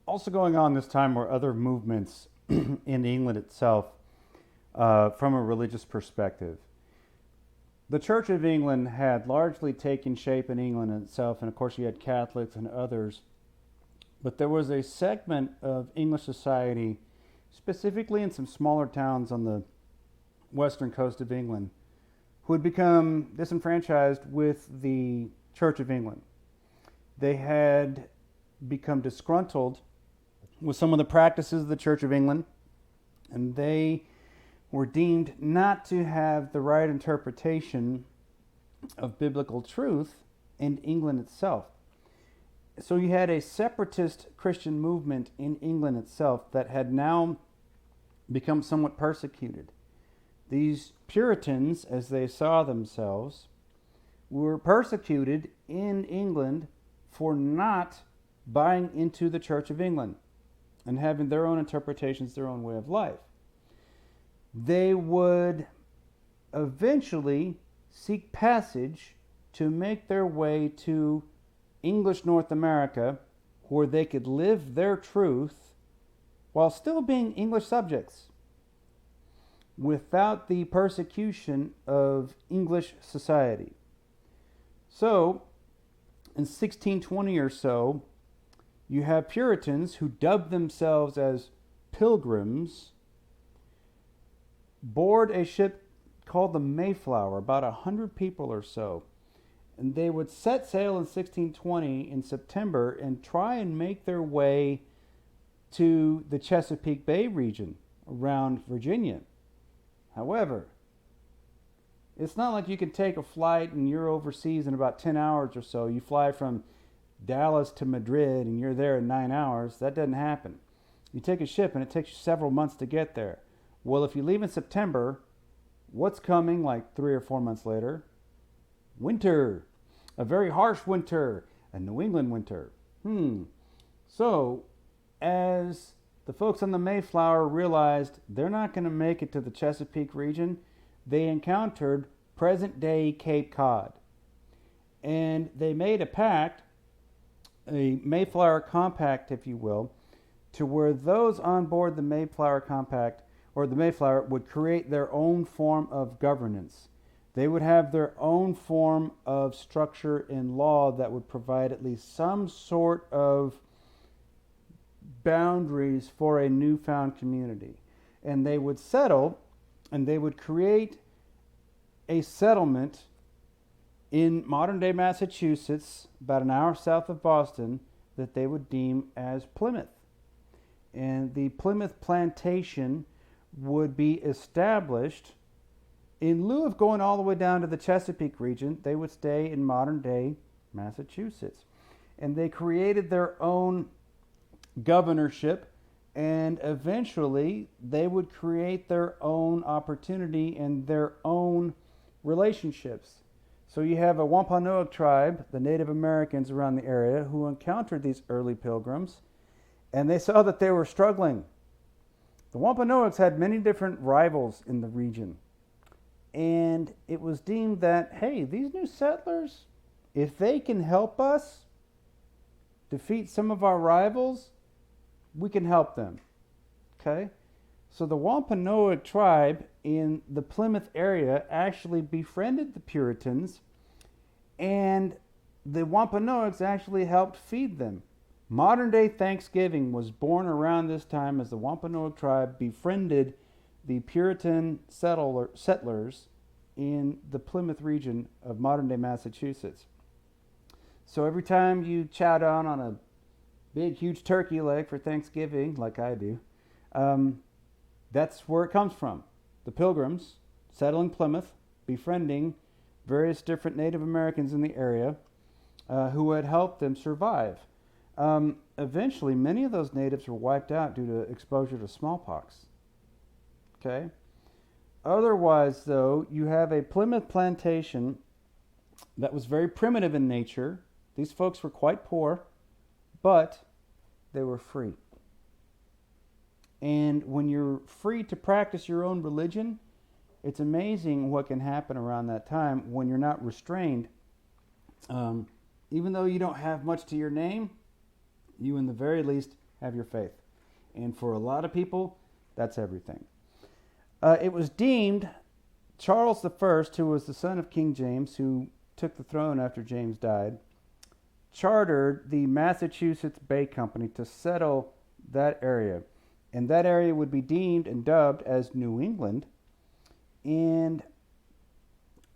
Also going on this time were other movements in England itself from a religious perspective. The Church of England had largely taken shape in England itself, and of course you had Catholics and others, but there was a segment of English society, specifically in some smaller towns on the western coast of England, who had become disenfranchised with the Church of England. They had become disgruntled with some of the practices of the Church of England, and they were deemed not to have the right interpretation of biblical truth in England itself. So you had a separatist Christian movement in England itself that had now become somewhat persecuted. These Puritans, as they saw themselves, were persecuted in England for not buying into the Church of England and having their own interpretations, their own way of life. They would eventually seek passage to make their way to English North America, where they could live their truth while still being English subjects without the persecution of English society. So, in 1620 or so, you have Puritans who dubbed themselves as pilgrims board a ship called the Mayflower, about 100 people or so. And they would set sail in 1620 in September and try and make their way to the Chesapeake Bay region around Virginia. However, it's not like you can take a flight and you're overseas in about 10 hours or so. You fly from Dallas to Madrid and you're there in 9 hours. That doesn't happen. You take a ship and it takes you several months to get there. Well, if you leave in September, what's coming like 3 or 4 months later? Winter. A very harsh winter. A New England winter. So, as the folks on the Mayflower realized they're not going to make it to the Chesapeake region, they encountered present-day Cape Cod. And they made a pact, a Mayflower Compact, if you will, to where those on board the Mayflower Compact or the Mayflower would create their own form of governance. They would have their own form of structure and law that would provide at least some sort of boundaries for a newfound community. And they would settle and they would create a settlement in modern day Massachusetts, about an hour south of Boston, that they would deem as Plymouth. And the Plymouth Plantation would be established. In lieu of going all the way down to the Chesapeake region, they would stay in modern day Massachusetts. And they created their own governorship, and eventually they would create their own opportunity and their own relationships. So you have a Wampanoag tribe, the Native Americans around the area, who encountered these early pilgrims, and they saw that they were struggling. The Wampanoags had many different rivals in the region, and it was deemed that, hey, these new settlers, if they can help us defeat some of our rivals, we can help them. Okay? So the Wampanoag tribe in the Plymouth area actually befriended the Puritans, and the Wampanoags actually helped feed them. Modern day Thanksgiving was born around this time as the Wampanoag tribe befriended the Puritan settlers in the Plymouth region of modern day Massachusetts. So every time you chow down on a big, huge turkey leg for Thanksgiving, like I do, that's where it comes from. The Pilgrims settling Plymouth, befriending various different Native Americans in the area who had helped them survive. Eventually, many of those natives were wiped out due to exposure to smallpox. Okay? Otherwise, though, you have a Plymouth plantation that was very primitive in nature. These folks were quite poor, but they were free. And when you're free to practice your own religion, it's amazing what can happen around that time when you're not restrained. Even though you don't have much to your name, you, in the very least, have your faith. And for a lot of people, that's everything. It was deemed Charles I, who was the son of King James, who took the throne after James died, chartered the Massachusetts Bay Company to settle that area. And that area would be deemed and dubbed as New England. And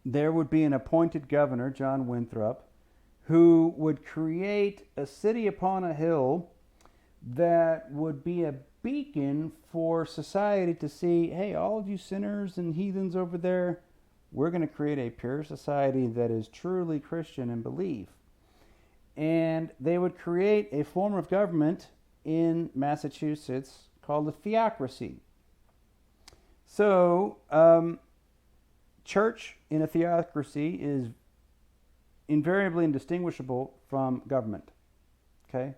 there would be an appointed governor, John Winthrop, who would create a city upon a hill that would be a beacon for society to see, hey, all of you sinners and heathens over there, we're going to create a pure society that is truly Christian and believe. And they would create a form of government in Massachusetts called a theocracy. So, church in a theocracy is invariably indistinguishable from government. Okay?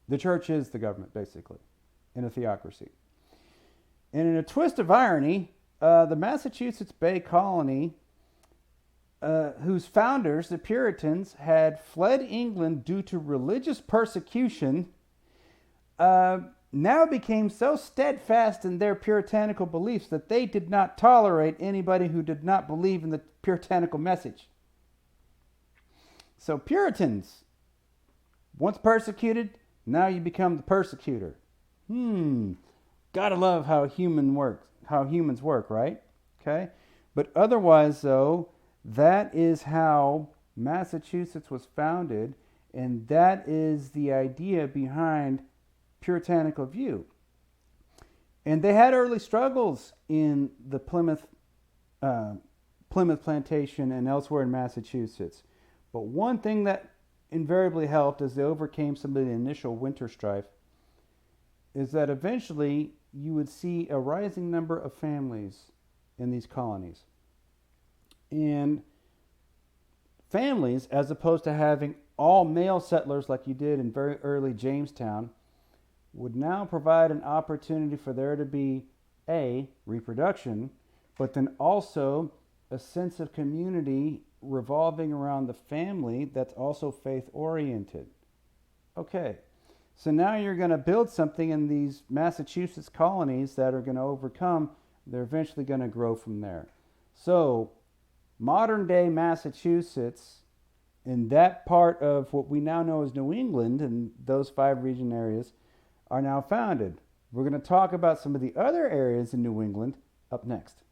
The church is the government, basically, in a theocracy. And in a twist of irony, the Massachusetts Bay Colony, whose founders, the Puritans, had fled England due to religious persecution, now became so steadfast in their puritanical beliefs that they did not tolerate anybody who did not believe in the puritanical message. So Puritans, once persecuted, now you become the persecutor. Gotta love how humans work, right? Okay? But otherwise, though, that is how Massachusetts was founded, and that is the idea behind puritanical view. And they had early struggles in the Plymouth plantation and elsewhere in Massachusetts. But one thing that invariably helped as they overcame some of the initial winter strife is that eventually you would see a rising number of families in these colonies. And families, as opposed to having all male settlers like you did in very early Jamestown, would now provide an opportunity for there to be A, reproduction, but then also a sense of community revolving around the family that's also faith-oriented. Okay, so now you're going to build something in these Massachusetts colonies that are going to overcome. They're eventually going to grow from there. So modern-day Massachusetts, in that part of what we now know as New England and those 5 region areas, are now founded. We're going to talk about some of the other areas in New England up next.